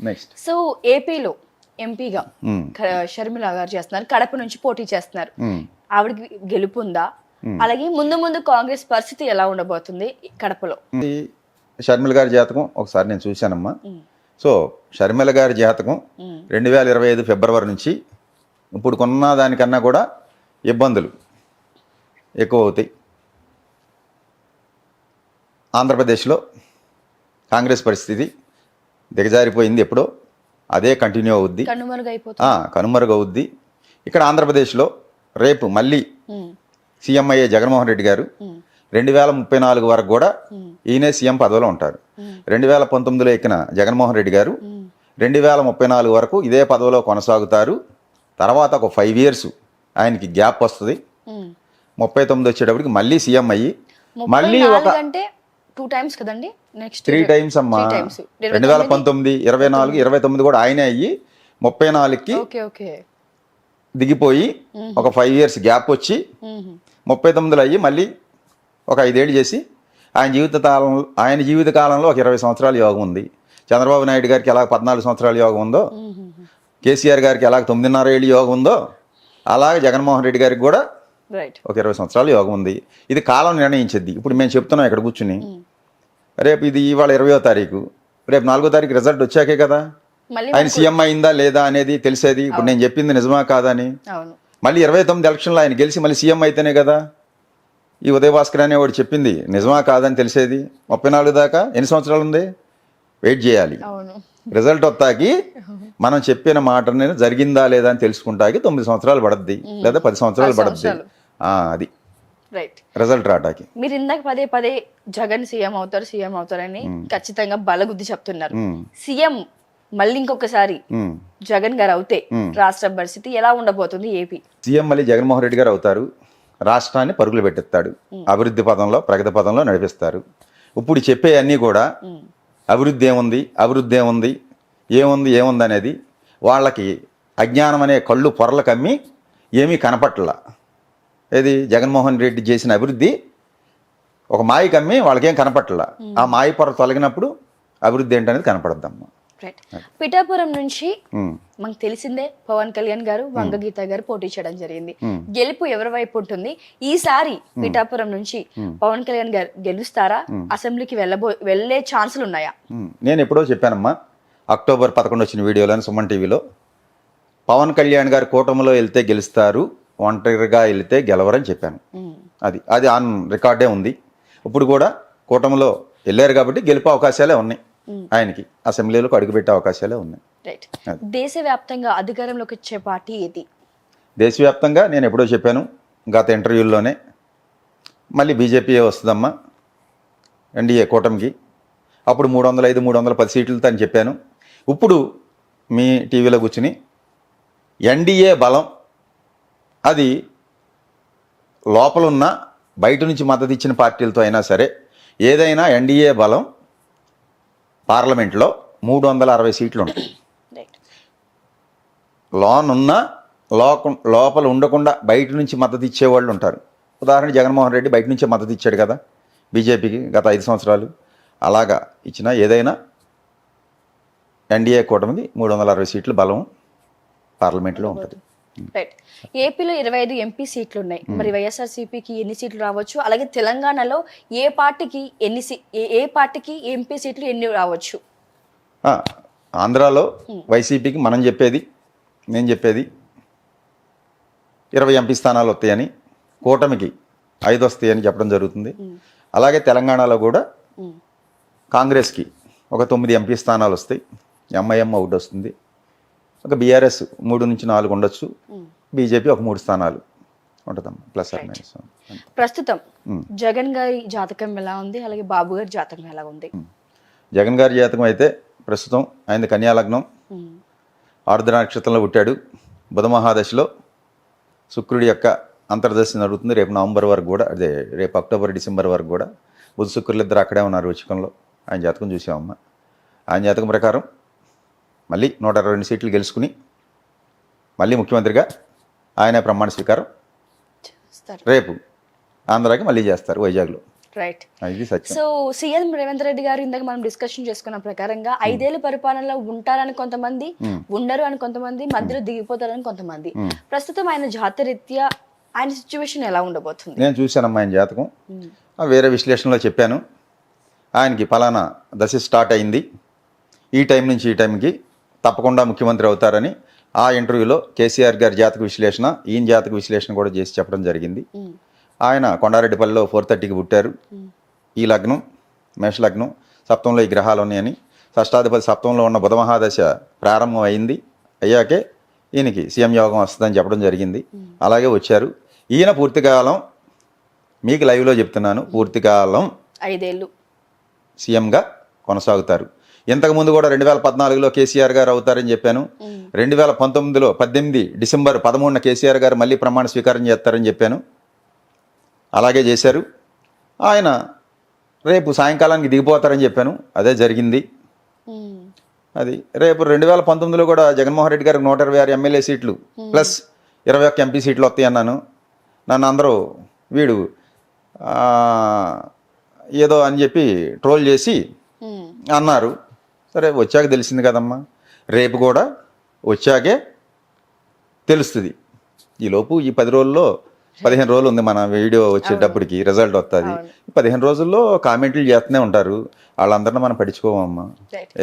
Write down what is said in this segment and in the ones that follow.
Next so ఏపీలో ఎంపీగా షర్మిల గారు చేస్తున్నారు, కడప నుంచి పోటీ చేస్తున్నారు. ఆవిడకి గెలుపుందా? అలాగే ముందు ముందు కాంగ్రెస్ పరిస్థితి ఎలా ఉండబోతుంది కడపలో? షర్మిల గారి జాతకం ఒకసారి నేను చూశానమ్మా. సో షర్మిల గారి జాతకం 2025 ఫిబ్రవరి నుంచి ఇప్పుడు కొన్న దానికన్నా కూడా ఇబ్బందులు ఎక్కువ అవుతాయి. ఆంధ్రప్రదేశ్లో కాంగ్రెస్ పరిస్థితి దిగజారిపోయింది ఎప్పుడో, అదే కంటిన్యూ అవుద్ది, కనుమరుగవుద్ది. ఇక్కడ ఆంధ్రప్రదేశ్లో రేపు మళ్ళీ సీఎం అయ్యే జగన్మోహన్ రెడ్డి గారు 2034 వరకు కూడా ఈయనే సీఎం పదవిలో ఉంటారు. 2019లో ఎక్కిన జగన్మోహన్ రెడ్డి గారు 2034 వరకు ఇదే పదవిలో కొనసాగుతారు. తర్వాత ఒక 5 years ఆయనకి గ్యాప్ వస్తుంది. 39 వచ్చేటప్పటికి మళ్ళీ సీఎం అయ్యి మళ్ళీ ఒక 2 times కదండి, నెక్స్ట్ 3 times అమ్మా. 2019, 24, 29 కూడా ఆయనే అయ్యి 34కి దిగిపోయి ఒక 5 years గ్యాప్ వచ్చి 39లో అయ్యి మళ్ళీ ఒక 5 ఏళ్ళు చేసి ఆయన జీవిత కాలంలో ఒక 20 సంవత్సరాల యోగం ఉంది. చంద్రబాబు నాయుడు గారికి ఎలాగ 14 సంవత్సరాల యోగం ఉందో, కేసీఆర్ గారికి ఎలాగ 9.5 ఏళ్ళు యోగం ఉందో, అలాగే జగన్మోహన్ రెడ్డి గారికి కూడా ఒక 20 సంవత్సరాల యోగం ఉంది. ఇది కాలం నిర్ణయించింది. ఇప్పుడు మేము చెప్తున్నాం ఇక్కడ కూర్చుని, రేపు ఇది ఇవాళ 20వ తారీఖు, రేపు 4వ తారీఖు రిజల్ట్ వచ్చాకే కదా ఆయన సీఎం అయిందా లేదా అనేది తెలిసేది. ఇప్పుడు నేను చెప్పింది నిజమా కాదా అని. మళ్ళీ 29 ఎలక్షన్లో ఆయన గెలిచి మళ్ళీ సీఎం అయితేనే కదా ఈ ఉదయభాస్కర్ అనేవాడు చెప్పింది నిజమా కాదని తెలిసేది. 34 దాకా ఎన్ని సంవత్సరాలు ఉంది, వెయిట్ చేయాలి. రిజల్ట్ వస్తాకి మనం చెప్పిన మాట జరిగిందా లేదా అని తెలుసుకుంటాకి 9 సంవత్సరాలు పడద్ది, లేదా 10 సంవత్సరాలు పడద్ది. అది రిజల్ట్ రావటానికి. మీరు ఇందాక పదే జగన్ సీఎం అవుతారని ఖచ్చితంగా బలగుద్ది చెప్తున్నారు. సీఎం మళ్ళీ ఇంకొకసారి జగన్ గారు అవుతే రాష్ట్ర పరిస్థితి ఎలా ఉండబోతుంది? ఏపీ సీఎం మళ్ళీ జగన్మోహన్ రెడ్డి గారు అవుతారు. రాష్ట్రాన్ని పరుగులు పెట్టిస్తాడు, అభివృద్ధి పదంలో ప్రగతి పదంలో నడిపిస్తారు. ఇప్పుడు చెప్పే అన్నీ కూడా అభివృద్ధి ఏముంది అనేది వాళ్ళకి అజ్ఞానం అనే కళ్ళు పొరలు కమ్మి ఏమీ కనపట్ల. ఏది జగన్మోహన్ రెడ్డి చేసిన అభివృద్ధి ఒక మాయ కమ్మి వాళ్ళకేం కనపట్ల. ఆ మాయ పొర తొలగినప్పుడు అభివృద్ధి ఏంటనేది కనపడద్దమ్మా. పిఠాపురం నుంచి మనకు తెలిసిందే పవన్ కళ్యాణ్ గారు, వంగగీత గారు పోటీ చేయడం జరిగింది. గెలుపు ఎవరి వైపు ఉంటుంది ఈసారి? పిఠాపురం నుంచి పవన్ కళ్యాణ్ గారు గెలుస్తారా? అసెంబ్లీకి వెళ్లే ఛాన్సులు ఉన్నాయా? నేను ఎప్పుడో చెప్పానమ్మా, అక్టోబర్ 11 వచ్చిన వీడియోలో సుమన్ టీవీలో, పవన్ కళ్యాణ్ గారు కూటమిలో వెళ్తే గెలుస్తారు, ఒంటరిగా వెళ్తే గెలవరని చెప్పాను. అది ఆన్ రికార్డే ఉంది. ఇప్పుడు కూడా కూటమిలో వెళ్ళారు కాబట్టి గెలుపు అవకాశాలే ఉన్నాయి ఆయనకి, అసెంబ్లీలోకి అడుగుపెట్టే అవకాశాలే ఉన్నాయి. దేశవ్యాప్తంగా అధికారంలోకి వచ్చే పార్టీ ఏది? దేశవ్యాప్తంగా నేను ఎప్పుడో చెప్పాను గత ఇంటర్వ్యూల్లోనే, మళ్ళీ బీజేపీ వస్తుందమ్మా ఎన్డీఏ కూటమికి. అప్పుడు 305, 310 సీట్లతో అని చెప్పాను. ఇప్పుడు మీ టీవీలో కూర్చుని ఎన్డీఏ బలం అది లోపలున్న బయట నుంచి మద్దతు ఇచ్చిన పార్టీలతో అయినా సరే ఏదైనా ఎన్డీఏ బలం పార్లమెంట్లో 360 సీట్లు ఉంటాయి. లోపల ఉండకుండా బయట నుంచి మద్దతు ఇచ్చేవాళ్ళు ఉంటారు. ఉదాహరణ జగన్మోహన్ రెడ్డి బయట నుంచే మద్దతు ఇచ్చాడు కదా బీజేపీకి గత 5 సంవత్సరాలు. అలాగా ఇచ్చిన ఏదైనా ఎన్డీఏ కూటమిది 360 సీట్లు బలం పార్లమెంట్లో ఉంటుంది. ఏపీలో 25 ఎంపీ సీట్లు ఉన్నాయి. మరి వైఎస్ఆర్సీపీకి ఎన్ని సీట్లు రావచ్చు? అలాగే తెలంగాణలో ఏ పార్టీకి ఎంపీ సీట్లు ఎన్ని రావచ్చు? ఆంధ్రాలో వైసీపీకి నేను చెప్పేది 20 ఎంపీ స్థానాలు వస్తాయని, కూటమికి 5 వస్తాయని చెప్పడం జరుగుతుంది. అలాగే తెలంగాణలో కూడా కాంగ్రెస్కి ఒక 9 ఎంపీ స్థానాలు వస్తాయి, ఎంఐఎం ఒకటి వస్తుంది, ఒక బీఆర్ఎస్ 3 నుంచి 4 ఉండొచ్చు, బీజేపీ ఒక 3 స్థానాలు ఉంటుందమ్మా, ప్లస్ ఆర్ మైనస్. ప్రస్తుతం జగన్ గారి జాతకం ఎలా ఉంది, అలాగే బాబు గారి జాతకం ఎలా ఉంది? జగన్ గారి జాతకం అయితే ప్రస్తుతం ఆయన కన్యా లగ్నం, ఆరుద్ర నక్షత్రంలో పుట్టాడు. బుధ మహాదశలో శుక్రుడి యొక్క అంతర్దశ నడుగుతుంది. రేపు నవంబర్ వరకు కూడా, అదే రేపు అక్టోబర్ డిసెంబర్ వరకు కూడా బుధ శుక్రులు ఇద్దరు అక్కడే ఉన్నారు వృచ్చికంలో. ఆయన జాతకం చూసామమ్మా. ఆయన జాతకం ప్రకారం మళ్ళీ 122 సీట్లు గెలుచుకుని మళ్ళీ ముఖ్యమంత్రిగా ఆయన ప్రమాణ స్వీకారం రేపు ఆంధ్రాకి మళ్ళీ చేస్తారు వైజాగ్లో. రైట్. ఇది సత్యం. సో సీఎం రేవంత్ రెడ్డి గారు ఇందాక మనం డిస్కషన్ చేసుకున్న ప్రకారంగా 5 ఏళ్ల పరిపాలనలో ఉంటారని కొంతమంది, ఉండరు అని కొంతమంది, మధ్యలో దిగిపోతారని కొంతమంది. ప్రస్తుతం ఆయన జాతరీత్యా ఆయన సిచ్యువేషన్ ఎలా ఉండబోతుంది? నేను చూశానమ్మా ఆయన జాతకం, వేరే విశ్లేషణలో చెప్పాను. ఆయనకి ఫలానా దశ స్టార్ట్ అయింది, ఈ టైం నుంచి ఈ టైంకి తప్పకుండా ముఖ్యమంత్రి అవుతారని ఆ ఇంటర్వ్యూలో కేసీఆర్ గారి జాతక విశ్లేషణ, ఈయన జాతక విశ్లేషణ కూడా చేసి చెప్పడం జరిగింది. ఆయన కొండారెడ్డిపల్లిలో 4:30కి పుట్టారు. ఈ లగ్నం మేష లగ్నం, సప్తంలో ఈ గ్రహాలు ఉన్నాయని, షష్టాధిపతి సప్తంలో ఉన్న బుధ మహాదశ ప్రారంభం అయింది. అయ్యాకే ఈయనకి సీఎం యోగం వస్తుందని చెప్పడం జరిగింది. అలాగే వచ్చారు. ఈయన పూర్తికాలం మీకు లైవ్లో చెప్తున్నాను, పూర్తికాలం 5 ఏళ్ళు సీఎంగా కొనసాగుతారు. ఇంతకుముందు కూడా 2014లో కేసీఆర్ గారు అవుతారని చెప్పాను. 2019లో 18 డిసెంబర్ 13న కేసీఆర్ గారు మళ్ళీ ప్రమాణ స్వీకారం చేస్తారని చెప్పాను. అలాగే చేశారు. ఆయన రేపు సాయంకాలానికి దిగిపోతారని చెప్పాను, అదే జరిగింది. అది రేపు 2019లో కూడా జగన్మోహన్ రెడ్డి గారికి 126 ఎమ్మెల్యే సీట్లు ప్లస్ 21 ఎంపీ సీట్లు వస్తాయి అన్నాను. నన్ను అందరూ వీడు ఏదో అని చెప్పి ట్రోల్ చేసి అన్నారు. సరే వచ్చాక తెలిసింది కదమ్మా, రేపు కూడా వచ్చాకే తెలుస్తుంది. ఈలోపు ఈ 10 రోజుల్లో 15 రోజులు ఉంది మన వీడియో వచ్చేటప్పటికి రిజల్ట్ వస్తుంది. 15 రోజుల్లో కామెంట్లు చేస్తూనే ఉంటారు, వాళ్ళందరినీ మనం పట్టించుకోమమ్మా.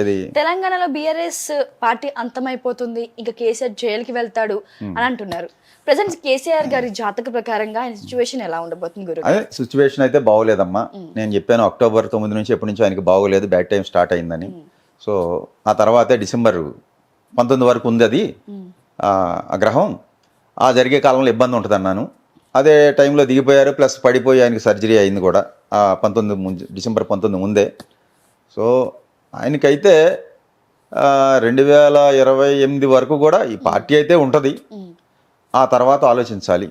ఇది తెలంగాణలో బీఆర్ఎస్ పార్టీ అంతమైపోతుంది, ఇంకా కేసీఆర్ జైలుకి వెళ్తాడు అని అంటున్నారు. ప్రజెంట్ కేసీఆర్ గారి జాతక ప్రకారంగా ఆయన సిచ్యువేషన్ ఎలా ఉండబోతుంది గురు? అదే సిచ్యువేషన్ అయితే బాగోలేదమ్మా. నేను చెప్పాను అక్టోబర్ 9 నుంచి ఎప్పటి నుంచో ఆయనకి బాగోలేదు, బ్యాడ్ టైం స్టార్ట్ అయిందని. సో ఆ తర్వాతే డిసెంబర్ 19 వరకు ఉంది అది ఆ గ్రహం. ఆ జరిగే కాలంలో ఇబ్బంది ఉంటుంది అన్నాను. అదే టైంలో దిగిపోయారు, ప్లస్ పడిపోయి ఆయనకి సర్జరీ అయింది కూడా ఆ డిసెంబర్ 19 ముందే. సో ఆయనకైతే 2028 వరకు కూడా ఈ పార్టీ అయితే ఉంటుంది. ఆ తర్వాత ఆలోచించాలి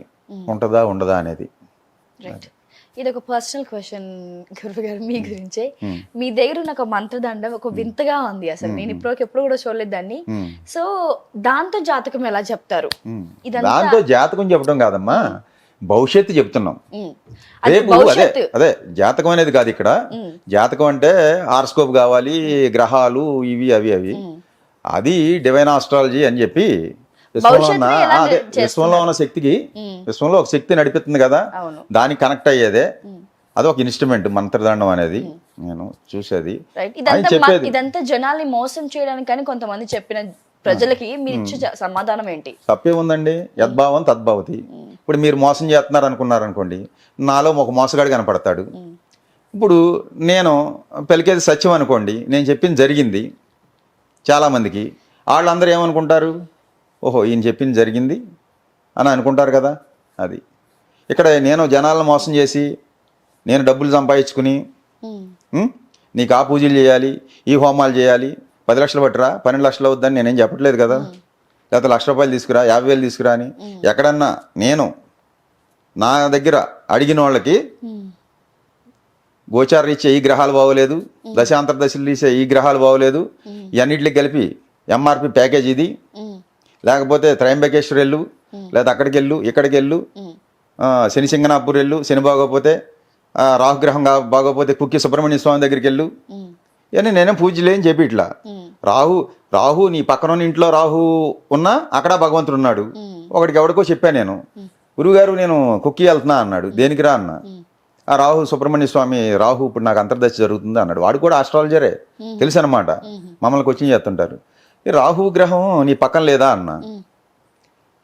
ఉంటుందా ఉండదా అనేది. ఇది ఒక పర్సనల్ క్వశ్చన్ గురువు గారు మీ గురించే. మీ దగ్గర ఉన్న ఒక మంత్రదండం ఒక వింతగా ఉంది, అసలు నేను ఎప్పుడు కూడా చూడలేదు దాన్ని. సో దాంతో జాతకం ఎలా చెప్తారు? దాంతో జాతకం చెప్పడం కాదమ్మా, భవిష్యత్తు చెప్తున్నాం. రేపు అదే జాతకం అనేది కాదు ఇక్కడ. జాతకం అంటే హారోస్కోప్ కావాలి, గ్రహాలు ఇవి అవి అది డివైన్ ఆస్ట్రాలజీ అని చెప్పి విశ్వంలో ఉన్న శక్తికి, విశ్వంలో ఒక శక్తి నడిపిస్తుంది కదా, దానికి కనెక్ట్ అయ్యేదే. అది ఒక ఇన్స్ట్రుమెంట్ మంత్రదండం అనేది. నేను చూసేది ఇదంతా జనాల్ని మోసం చేయడానికి అని కొంతమంది చెప్పిన ప్రజలకి మీరు ఇచ్చే సమాధానం ఏంటి? తప్పే ఉందండి, యద్భావం తద్భవతి. ఇప్పుడు మీరు మోసం చేస్తున్నారు అనుకున్నారనుకోండి, నాలో ఒక మోసగాడు కనపడతాడు. ఇప్పుడు నేను పలికేది సత్యం అనుకోండి, నేను చెప్పింది జరిగింది చాలామందికి, వాళ్ళందరూ ఏమనుకుంటారు, ఓహో ఈయన చెప్పింది జరిగింది అని అనుకుంటారు కదా. అది ఇక్కడ నేను జనాలను మోసం చేసి నేను డబ్బులు సంపాదించుకుని నీకు ఆ పూజలు చేయాలి, ఈ హోమాలు చేయాలి, 10 లక్షలు పట్టురా, 12 లక్షలు అవుద్దని నేనేం చెప్పట్లేదు కదా. లేకపోతే ₹1,00,000 తీసుకురా, 50,000 తీసుకురా అని ఎక్కడన్నా నేను నా దగ్గర అడిగిన వాళ్ళకి గోచార రీత్యా ఈ గ్రహాలు బాగోలేదు, దశాంతర దశలు రీత్యా ఈ గ్రహాలు బాగోలేదు, ఇవన్నిటికి కలిపి ఎంఆర్పి ప్యాకేజ్ ఇది, లేకపోతే త్రయంబకేశ్వర్ వెళ్ళు, లేదా అక్కడికి వెళ్ళు, ఇక్కడికి వెళ్ళు, శని సింగనాపూర్ వెళ్ళు, శని బాగోపోతే, రాహుగ్రహం బాగోపోతే కుక్కి సుబ్రహ్మణ్య స్వామి దగ్గరికి వెళ్ళు, ఇవన్నీ నేనే పూజలు ఏం చెప్పి ఇట్లా. రాహు నీ పక్కన ఇంట్లో రాహు ఉన్నా అక్కడ భగవంతుడు ఉన్నాడు. ఒకటికి ఎవరికో చెప్పాను నేను, గురువుగారు నేను కుక్కి వెళ్తున్నా అన్నాడు. దేనికి రా అన్న, ఆ రాహు సుబ్రహ్మణ్య స్వామి రాహు ఇప్పుడు నాకు అంతర్దశ జరుగుతుంది అన్నాడు. వాడు కూడా ఆస్ట్రాలజరే, తెలుసు అనమాట, మమ్మల్ని కోచింగ్ చేస్తుంటారు. ఈ రాహు గ్రహం నీ పక్కన లేదా అన్న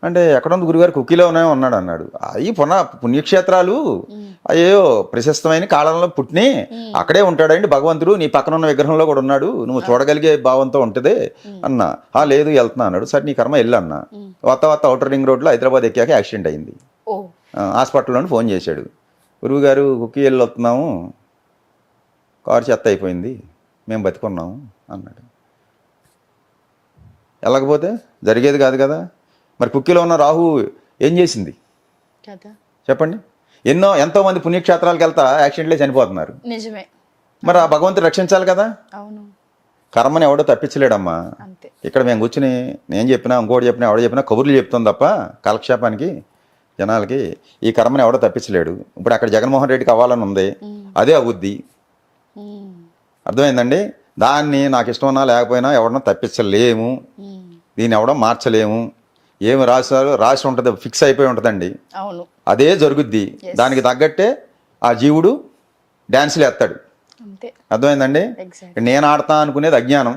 అంటే, ఎక్కడ ఉంది గురుగారు, కుక్కీలో ఉన్నాడు అన్నాడు. అవి పుణ్యక్షేత్రాలు అయ్యో ప్రశస్తమైన కాలంలో పుట్టిని అక్కడే ఉంటాడండి భగవంతుడు, నీ పక్కన ఉన్న విగ్రహంలో కూడా ఉన్నాడు, నువ్వు చూడగలిగే భావంతో ఉంటుంది అన్న. లేదు వెళ్తున్నా అన్నాడు. సరే నీ కర్మ వెళ్ళి అన్న. వత్త ఔటర్ రింగ్ రోడ్లో హైదరాబాద్ ఎక్కాక యాక్సిడెంట్ అయింది. హాస్పిటల్లోని ఫోన్ చేశాడు, గురువుగారు కుక్కీ వెళ్ళి వస్తున్నాము, కారు చెత్త అయిపోయింది, మేము బతికున్నాము అన్నాడు. వెళ్ళకపోతే జరిగేది కాదు కదా. మరి కుక్కీలో ఉన్న రాహు ఏం చేసింది చెప్పండి. ఎంతోమంది పుణ్యక్షేత్రాలకు వెళ్తా యాక్సిడెంట్లే చనిపోతున్నారు. నిజమే. మరి ఆ భగవంతుడు రక్షించాలి కదా. కర్మని ఎవడో తప్పించలేడమ్మా. ఇక్కడ మేము కూర్చుని నేను చెప్పినా ఇంకోటి చెప్పినా ఎవడో చెప్పినా కబుర్లు చెప్తాం తప్ప కాలక్షేపానికి జనాలకి ఈ కర్మని ఎవడో తప్పించలేడు. ఇప్పుడు అక్కడ జగన్మోహన్ రెడ్డికి అవ్వాలని ఉంది, అదే అవుద్ది. అర్థమైందండి? దాన్ని నాకు ఇష్టం ఉన్నా లేకపోయినా ఎవడన్నా తప్పించలేము, దీన్ని ఎవడో మార్చలేము. ఏమి రాసి ఉంటుంది, ఫిక్స్ అయిపోయి ఉంటుందండి, అవును, అదే జరుగుద్ది. దానికి తగ్గట్టే ఆ జీవుడు డ్యాన్సులు వేస్తాడు. అంతే. అర్థమైందండి? నేను ఆడతా అనుకునేది అజ్ఞానం.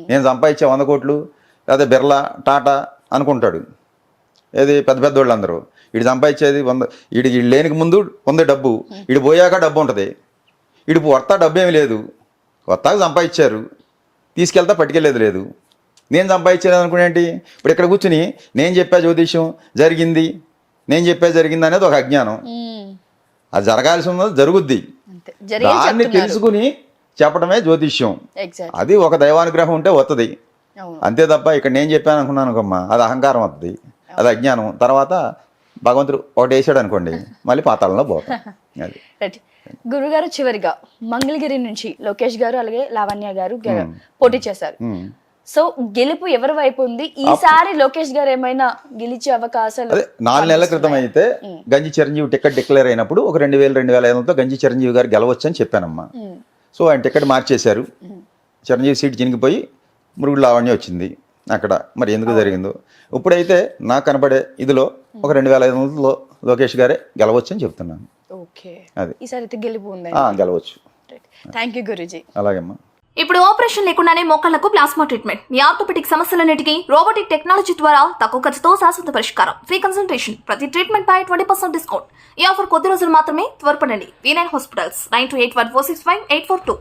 నేను సంపాదించే 100 కోట్లు లేదా బిర్లా టాటా అనుకుంటాడు. ఏది పెద్ద పెద్ద వాళ్ళు అందరూ వీడు సంపాదించేది 100, వీడు లేనికి ముందు ఉంది డబ్బు, వీడు పోయాక డబ్బు ఉంటుంది. వీడు వస్తా డబ్బు ఏమి లేదు, కొత్తగా సంపాదించారు, తీసుకెళ్తా పట్టుకెళ్ళేది లేదు. నేను సంపాదించేది అనుకునేంటి? ఇప్పుడు ఇక్కడ కూర్చుని నేను చెప్పా జ్యోతిష్యం జరిగింది, నేను చెప్పే జరిగింది అనేది ఒక అజ్ఞానం. అది జరగాల్సి ఉన్నది జరుగుద్ది, దాన్ని తెలుసుకుని చెప్పడమే జ్యోతిష్యం. అది ఒక దైవానుగ్రహం ఉంటే వస్తుంది, అంతే తప్ప ఇక్కడ నేను చెప్పాను అనుకున్నాను అనుకోమ్మా, అది అహంకారం వస్తుంది, అది అజ్ఞానం. తర్వాత భగవంతుడు ఒకటి వేసాడు అనుకోండి, మళ్ళీ పాతాళంలో పోతాం. అది గురుగారు, చివరిగా మంగళగిరి నుంచి లోకేష్ గారు అలాగే లావణ్య గారు పోటీ చేశారు. సో గెలుపు ఎవరి వైపు ఉంది ఈసారి? లోకేష్ గారు ఏమైనా గెలిచే అవకాశాలు? అదే 4 నెలల క్రితం అయితే గంజి చిరంజీవి టికెట్ డిక్లేర్ అయినప్పుడు ఒక 2000-2500తో గంజి చిరంజీవి గారు గెలవచ్చు అని చెప్పానమ్మా. సో ఆయన టికెట్ మార్చేశారు, చిరంజీవి సీట్ చినిగిపోయి మురుగుడు లావణ్య వచ్చింది అక్కడ. మరి ఎందుకు జరిగిందో ఇప్పుడైతే నాకు కనపడే ఇదిలో ఒక 2500లో లోకేష్ గారే గెలవచ్చు అని చెప్తున్నాను. అది ఈసారి అయితే గెలుపు ఉంది, గెలవచ్చు. Thank you Guruji. అలాగేమ్మా. ఇప్పుడు ఆపరేషన్ లేకుండానే మోకాళ్లకు ప్లాస్మా ట్రీట్మెంట్, మీ ఆర్థోపెటిక్ సమస్యలన్నిటికీ రోబోటిక్ టెక్నాలజీ ద్వారా తక్కువ ఖర్చుతో శాశ్వత పరిష్కారం, ఫ్రీ కన్సల్టేషన్, ప్రతి ట్రీట్మెంట్ పై 20% డిస్కౌంట్. ఈ ఆఫర్ కొద్ది రోజులు మాత్రమే, త్వరపడండి. V9 hospitals 9281465842.